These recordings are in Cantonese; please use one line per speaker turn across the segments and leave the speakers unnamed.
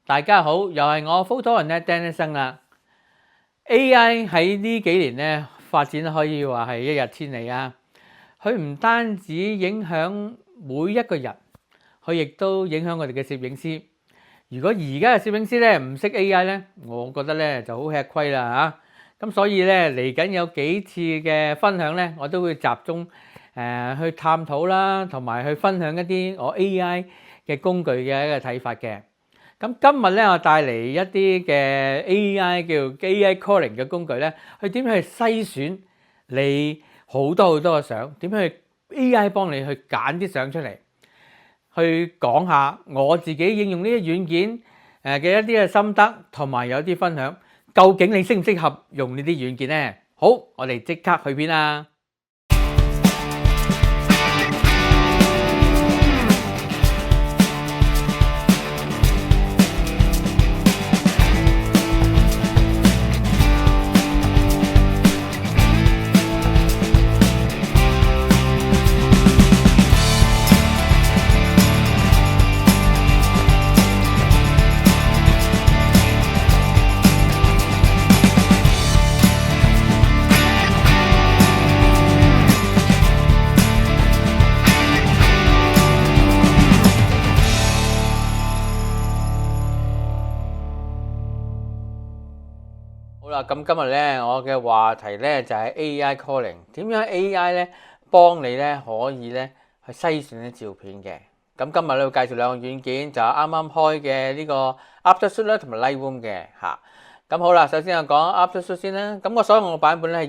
大家好，又係我 Photo 人咧 Danny 生啦。AI 喺呢幾年咧發展可以話係一日千里啊！佢唔單止影響每一個人，佢亦都影響我哋嘅攝影師。如果而家嘅攝影師咧唔識 AI 咧，我覺得咧就好吃虧啦嚇。咁所以咧嚟緊有幾次嘅分享咧，我都會集中去探討啦，同埋去分享一啲我 AI 嘅工具嘅一個睇法嘅。咁今日咧，我帶嚟一啲嘅 AI 叫 AI Calling 嘅工具咧，去點樣去篩選你好多嘅相，點樣去 AI 幫你去揀啲相出嚟，去講下我自己應用呢啲軟件嘅一啲嘅心得，同埋有啲分享。究竟你適唔適合用呢啲軟件呢？好，我哋即刻去邊啊！好啦，咁今日咧，我嘅話題咧就係 AI Calling，點樣 AI 咧幫你咧可以咧去篩選啲照片嘅。咁今日咧會介紹兩個軟件，就係啱啱開嘅呢個 Aftershoot 啦，同埋 Lightroom 嘅嚇。咁好啦，首先我講 Aftershoot 先啦。咁我所用嘅版本咧係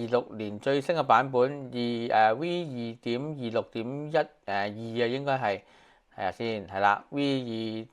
2026年最新嘅版本，V 2.26.1啊，應該係啊先係啦，V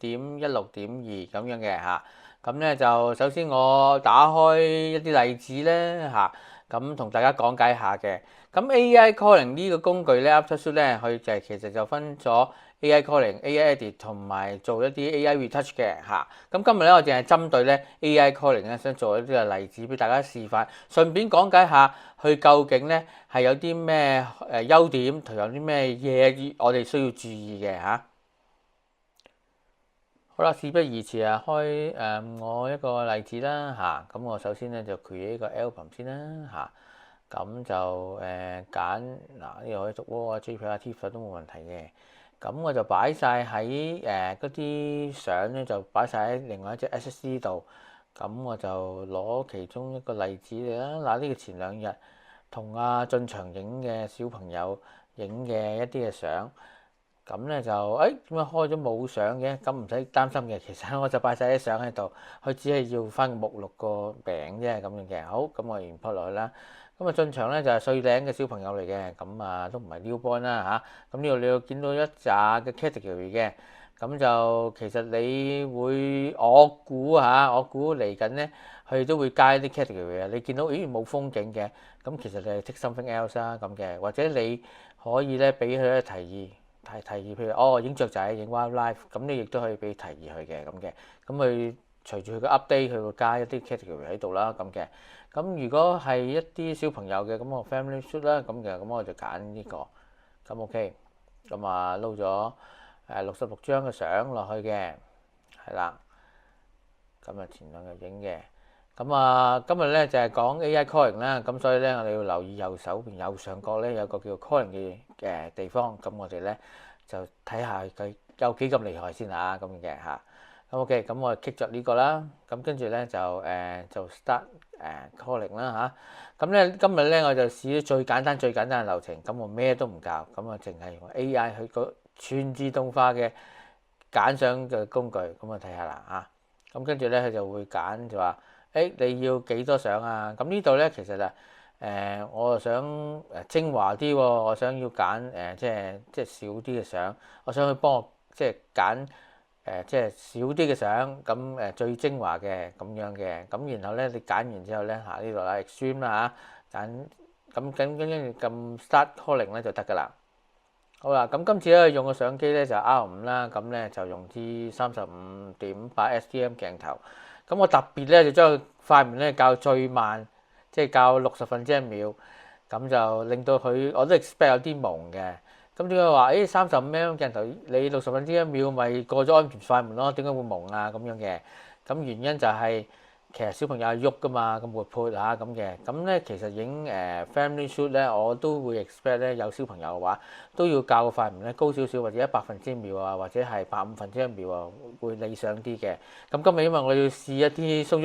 2.16.2咁樣嘅嚇。咁咧就首先我打開一啲例子咧嚇，咁同大家講解下嘅。咁 AI Calling 呢個工具咧 Aftershoot 咧，佢就其實就分咗 AI Calling、AI Edit 同埋做一啲 AI Retouch 嘅嚇。咁今日咧我淨係針對咧 AI Calling 咧，想做一啲嘅例子俾大家示範，順便講解下佢究竟咧係有啲咩優點同有啲咩嘢我哋需要注意嘅嚇。好啦，事不宜遲啊，開我一個例子啦嚇。咁我首先咧就 create 一個 album 先啦嚇。咁就揀嗱，呢個可以逐窩啊、JPEG 啊、TIFF 都冇問題嘅。咁我就擺晒喺嗰啲相咧，就擺晒喺另外一隻 SSD 度。咁我就攞其中一個例子嚟啦。嗱，呢個前兩日同阿進祥影嘅小朋友影嘅一啲嘅相。咁咧就點解開咗冇相嘅？咁唔使擔心嘅，其實我就擺晒啲相喺度，佢只係要翻個目錄個餅啫咁樣嘅。好，咁我 import 落去啦。咁啊進祥咧就係歲零嘅小朋友嚟嘅，咁啊都唔係 newborn 啦嚇。咁呢度你要見到一紮嘅 category 嘅，咁就其實你會我估嚟緊咧，佢都會加一啲 category 啊。你見到冇風景嘅，咁其實你係 take something else 啦咁嘅，或者你可以咧俾佢一提議。提議，譬如影雀仔、影 wildlife，咁你亦都可以俾提議佢嘅咁嘅。咁佢隨住佢嘅 update，佢會加一啲 category 喺度啦咁嘅。咁如果係一啲小朋友嘅，咁我 family shoot 啦咁嘅，咁我就揀呢個。咁 OK，咁啊撈咗66張嘅相落去嘅，係啦。咁啊前兩日影嘅。咁啊今日咧就係講 AI Calling 啦，咁所以咧我哋要留意右手邊右上角咧有個叫 Calling 嘅地方，咁我哋咧就睇下佢有幾咁厲害先嚇咁嘅嚇。咁 OK，咁我 click 咗呢個啦，咁跟住咧就 start calling 啦嚇。咁咧今日咧我就試咗最簡單嘅流程，咁我咩都唔教，咁啊淨係用 AI 去個全自動化嘅揀相嘅工具，咁啊睇下啦嚇。咁跟住咧佢就會揀就話。你要幾多相啊？咁呢度咧其實我想精華啲喎，我想要揀即係少啲嘅相，我想去幫我即係揀即係少啲嘅相，咁最精華嘅咁樣嘅，咁然後咧你揀完之後咧呢度啦 extreme 啦嚇，揀咁跟住撳 start calling 咧就得㗎啦。好啦，咁今次咧用嘅相機咧就 R5啦，咁咧就用啲35.8 STM 鏡頭。咁我特別咧就將塊面咧校最慢，即係校60分之一秒，咁就令到佢我都 expect 有啲朦嘅，咁點解話35mm鏡頭你1/60咪過咗安全快門咯？點解會矇啊咁樣嘅？咁原因就係、其實小朋友係喐噶嘛，咁活潑嚇咁嘅。咁咧其實影family shoot 咧，我都會 expect 咧有小朋友嘅話，都要校個快門咧高少少，或者1/100啊，或者係85/1啊，會理想啲嘅。咁今日因為我要試一啲鬆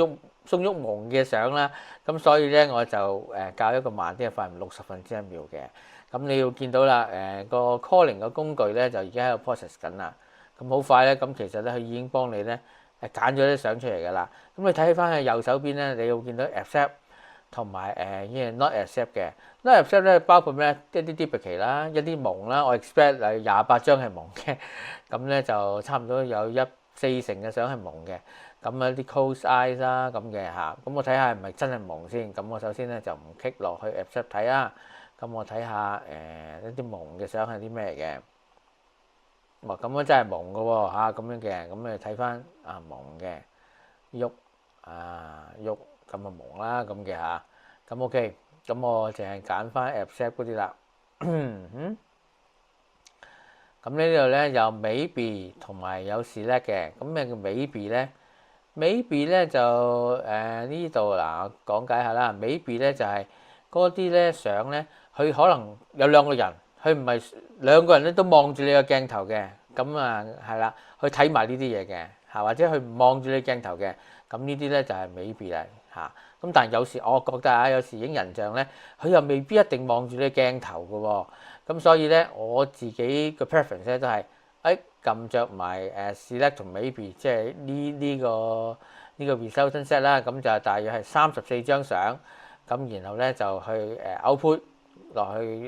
郁矇嘅相啦，咁所以咧我就校一個慢啲嘅快門60/1嘅。咁你要見到啦，個 calling 嘅工具咧就而家喺度 process 緊啦。咁好快咧，咁其實咧佢已經幫你咧揀咗啲相出嚟㗎啦。咁你睇翻喺右手邊咧，你會見到 accept 同埋not accept 嘅。not accept 咧包括咩？一啲 duplicate 啦，一啲矇啦。我 expect 係28張係矇嘅，咁咧就差唔多有40%嘅相係矇嘅。咁啊啲 close eyes 啦咁嘅嚇。咁我睇下係咪真係矇先。咁我首先咧就唔 click 落去 accept 睇啦。咁我睇下一啲矇嘅相係啲咩嘅。哇！咁樣真係矇嘅喎嚇，咁樣嘅。咁你睇翻矇嘅喐喐咁啊矇啦咁嘅嚇。咁 OK，咁我淨係揀翻 accept 嗰啲啦。咁呢度咧有 maybe 同埋有 select 嘅。咁咩叫 maybe 咧？maybe 咧就呢度嗱，我講解下啦。maybe 咧就係嗰啲咧相咧，佢可能有兩個人，佢唔係兩個人咧都望住你個鏡頭嘅，咁係啦，佢睇埋呢啲嘢嘅嚇，或者佢唔望住你鏡頭嘅，咁呢啲咧就係 maybe 啦嚇。咁但係有時我覺得有時影人像咧，佢又未必一定望住你鏡頭嘅喎，咁所以咧我自己嘅 preference 咧都係撳着埋select 同 maybe， 即係呢個 resultant set 啦，咁就大約係34張相，咁然後咧就去output 落去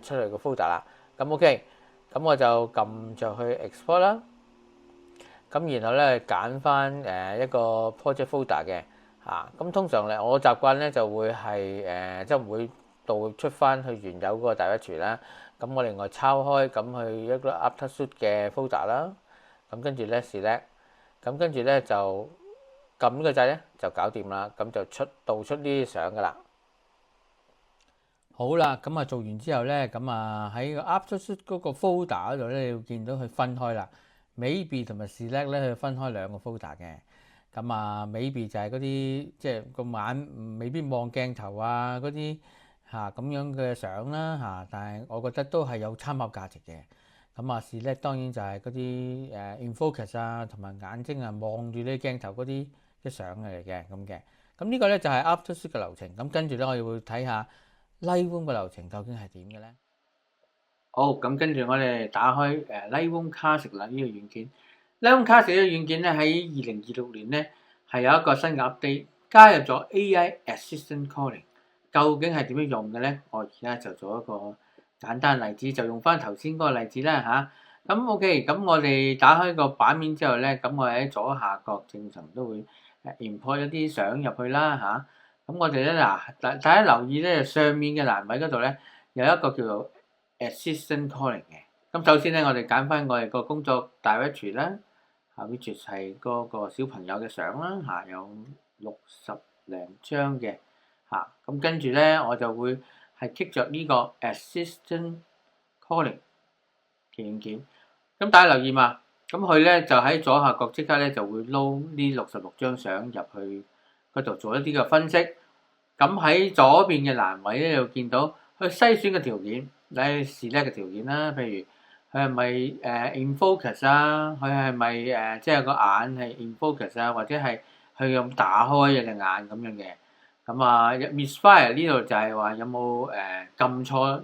出嚟個 folder 啦。咁 OK，咁我就撳着去 export 啦。咁然後咧揀翻一個 project folder 嘅嚇。咁通常咧我習慣咧就會係即係會導出翻去原有嗰個 directory 啦。咁我另外抄開咁去一個 Aftershoot 嘅 folder 啦。咁跟住咧 select，咁跟住咧就撳呢個掣咧就搞掂啦。咁就導出呢啲相噶啦。好啦，咁做完之後咧，咁喺個 Aftershoot 嗰個 folder 嗰度咧，你要見到佢分開啦。Maybe 同埋 select 咧，佢分開兩個 folder 嘅。咁maybe 就係嗰啲即係個眼未必望鏡頭嗰啲咁樣嘅相啦但係我覺得都係有參考價值嘅。咁select當然就係嗰啲in focus 同埋眼睛望住你鏡頭嗰啲相嚟嘅咁嘅。咁呢個咧就係 Aftershoot 嘅流程。咁跟住咧，我哋會睇下 Lightroom 嘅流程究竟係點嘅咧？好，咁跟住我哋打開Lightroom Classic 啦呢個軟件。Lightroom Classic 呢個軟件咧喺2026年咧係有一個新嘅 update，加入咗 AI Assistant Calling。究竟係點樣用嘅咧？我而家就做一個簡單例子，就用翻頭先嗰個例子啦嚇。咁 OK，咁我哋打開個版面之後咧，咁我喺左下角正常都會import 一啲相入去啦嚇。咁我哋咧大家留意咧上面嘅欄位嗰度咧有一個叫做 Assistant Calling 嘅。咁首先咧我哋揀翻我哋個工作 directory 啦，which 係嗰個小朋友嘅相啦有60零張嘅咁跟住咧我就會係 click 着呢個 Assistant Calling 嘅軟件。咁大家留意嘛，咁佢咧就喺左下角即刻咧就會撈呢66張相入去嗰度做一啲嘅分析。咁喺左邊嘅欄位咧，又見到佢篩選嘅條件，你 select 嘅條件啦，譬如佢係咪in focus 佢係咪即係個眼係 in focus 或者係佢咁打開隻眼咁樣嘅。咁misfire 呢度就係話有冇撳錯，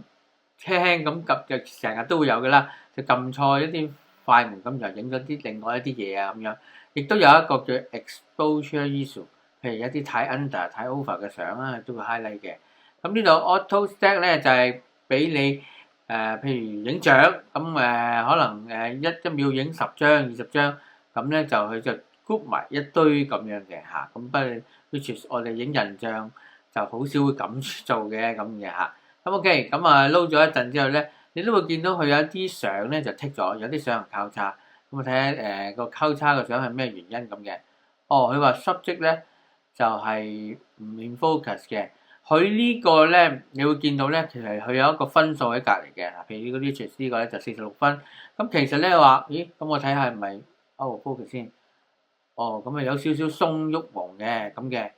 輕輕咁撳就成日都會有嘅啦，就撳錯一啲快門咁就影咗啲另外一啲嘢咁樣。亦都有一個叫 exposure issue。譬如一啲太 under 太 over 嘅相都會 highlight 嘅。咁呢度 auto stack 咧就係俾你譬如影相咁可能一秒影10張20張，咁咧就佢就 group 埋一堆咁樣嘅咁不過 which is 我哋影人像就好少會咁做嘅咁嘅咁 OK，咁撈咗一陣之後咧，你都會見到佢有一啲相咧就剔咗，有啲相係交叉。咁我睇下個交叉嘅相係咩原因咁嘅。佢話 subject 咧就係唔 in focus 嘅，佢呢個咧，你會見到咧，其實佢有一個分數喺隔離嘅。嗱，譬如呢個 Riches 呢個咧就46分。咁其實咧話，咦？咁我睇下係咪 out of focus 先。哦，咁啊有少少鬆郁黃嘅咁嘅。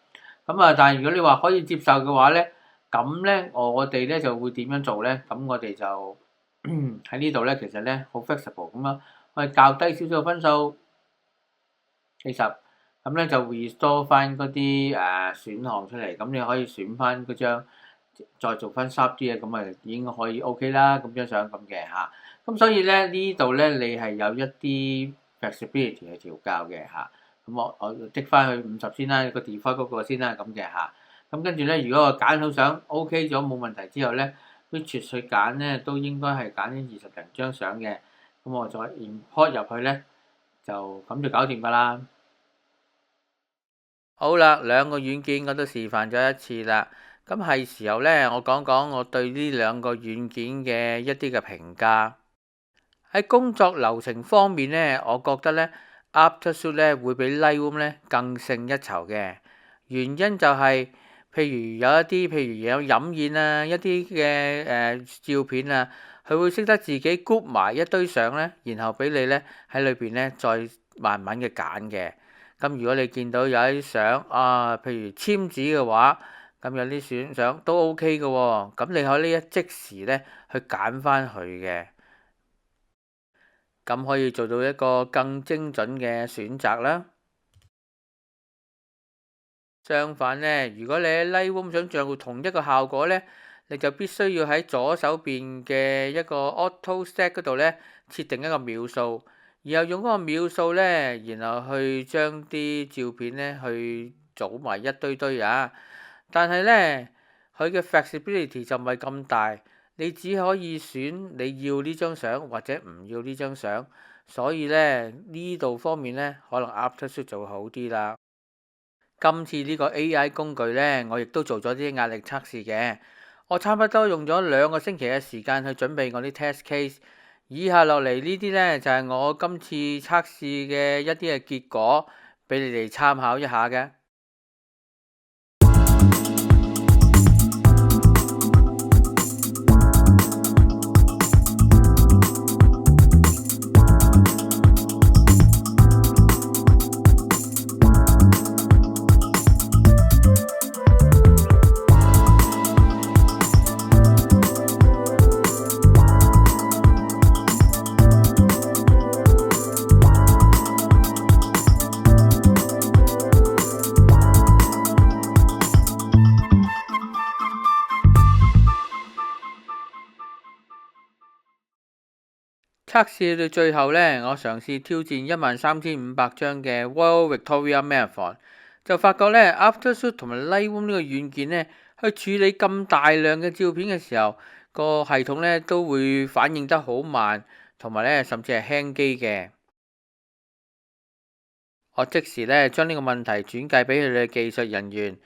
咁啊，但係如果你話可以接受嘅話咧，咁咧我哋咧就會點樣做咧？咁我哋就喺呢度咧，其實咧好 flexible 咁樣，我哋較低少少嘅分數40。咁咧就 restore 翻嗰啲選項出嚟，咁你可以選翻嗰張，再做翻 sharp 啲嘅，咁啊已經可以 OK 啦，咁張相咁嘅嚇。咁所以咧呢度咧你係有一啲 flexibility 去調校嘅嚇。咁我剔翻去50先啦，個 default 嗰個先啦，咁嘅嚇。咁跟住咧，如果我揀好相 OK 咗冇問題之後咧，which 去揀咧都應該係揀咗20零張相嘅。咁我再 import 入去咧，就咁就搞掂㗎啦。好啦，兩個軟件我都示範咗一次啦，咁係時候咧，我講講我對呢兩個軟件嘅一啲嘅評價。喺工作流程方面咧，我覺得咧 Aftershoot 咧會比 Lightroom 咧更勝一籌嘅。原因就係，譬如有一啲譬如有飲宴啊，一啲嘅照片啊，佢會識得自己 group 埋一堆相咧，然後俾你咧喺裏邊咧再慢慢嘅揀嘅。咁如果你見到有啲相啊，譬如簽字嘅話，咁有啲選相都 OK 嘅喎，咁你可以即時咧去揀翻佢嘅，咁可以做到一個更精準嘅選擇啦。相反咧，如果你喺 Lightroom 想做同一個效果咧，你就必須要喺左手邊嘅一個 Auto Set 嗰度咧設定一個秒數。然後用嗰個秒數咧，然後去將啲照片咧去組埋一堆堆啊。但係咧，佢嘅 flexibility 就唔係咁大，你只可以選你要呢張相或者唔要呢張相。所以咧呢度方面咧，可能 Aftershoot 就會好啲啦。今次呢個 AI 工具咧，我亦都做咗啲壓力測試嘅。我差不多用咗2個星期嘅時間去準備我啲 test case。以下落嚟呢啲呢，就係我今次測試嘅一啲嘅結果，俾你哋參考一下嘅。測試到最後呢，我嘗試挑戰13500張嘅 Royal Victoria Marathon，就發覺呢 Aftershoot 同埋 Lightroom 呢個軟件呢，去處理咁大量嘅照片嘅時候，個系統呢都會反應得好慢，同埋呢甚至係輕機嘅。我即時呢將呢個問題轉介俾佢哋嘅技術人員。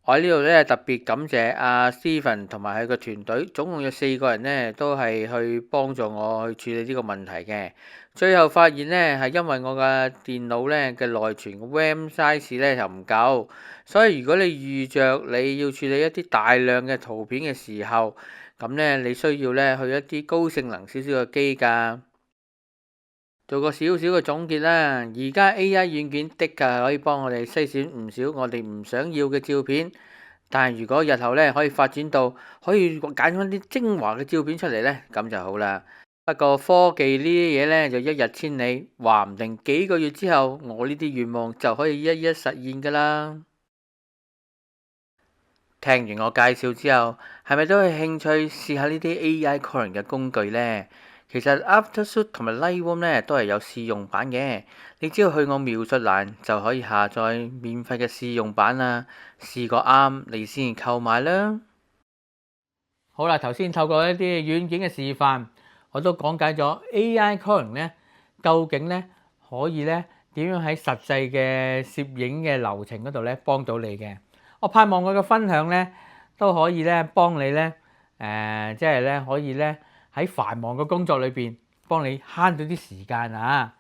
我喺呢度咧特別感謝阿 Steven 同埋佢個團隊，總共有4個人咧，都係去幫助我去處理呢個問題嘅。最後發現咧，係因為我嘅電腦咧嘅內存 RAM size 咧就唔夠，所以如果你預着你要處理一啲大量嘅圖片嘅時候，咁咧你需要咧去一啲高性能少少嘅機㗎。做個少少嘅總結啦，而家 AI 軟件的確可以幫我哋篩選唔少我哋唔想要嘅照片，但係如果日後咧可以發展到可以揀翻啲精華嘅照片出嚟咧，咁就好啦。不過科技呢啲嘢咧就一日千里，話唔定幾個月之後，我呢啲願望就可以一一實現噶啦。聽完我介紹之後，係咪都有興趣試下呢啲 AI calling 嘅工具呢？其實 Aftershoot 同埋 Lightroom 咧都係有試用版嘅，你只要去我描述欄就可以下載免費嘅試用版啦。試過啱你先購買啦。好啦，頭先透過一啲軟件嘅示範，我都講解咗 AI calling 咧究竟咧可以咧點樣喺實際嘅攝影嘅流程嗰度咧幫到你嘅。我盼望我嘅分享咧都可以咧幫你咧即係咧可以咧喺繁忙嘅工作裏邊幫你慳到啲時間啊！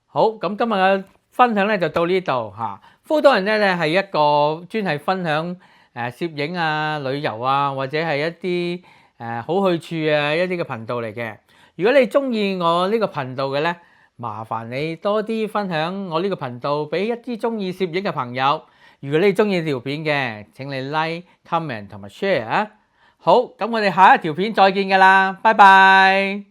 好，咁今日嘅分享咧就到呢度嚇。Photo and Net咧係一個專係分享
攝影啊、旅遊啊，或者係一啲好去處啊一啲嘅頻道嚟嘅。如果你中意我呢個頻道嘅呢，麻煩你多啲分享我呢個頻道俾一啲中意攝影嘅朋友。如果你中意條片嘅，請你 like、comment 同埋 share 啊！好，咁我哋下一條片再見㗎啦，拜拜。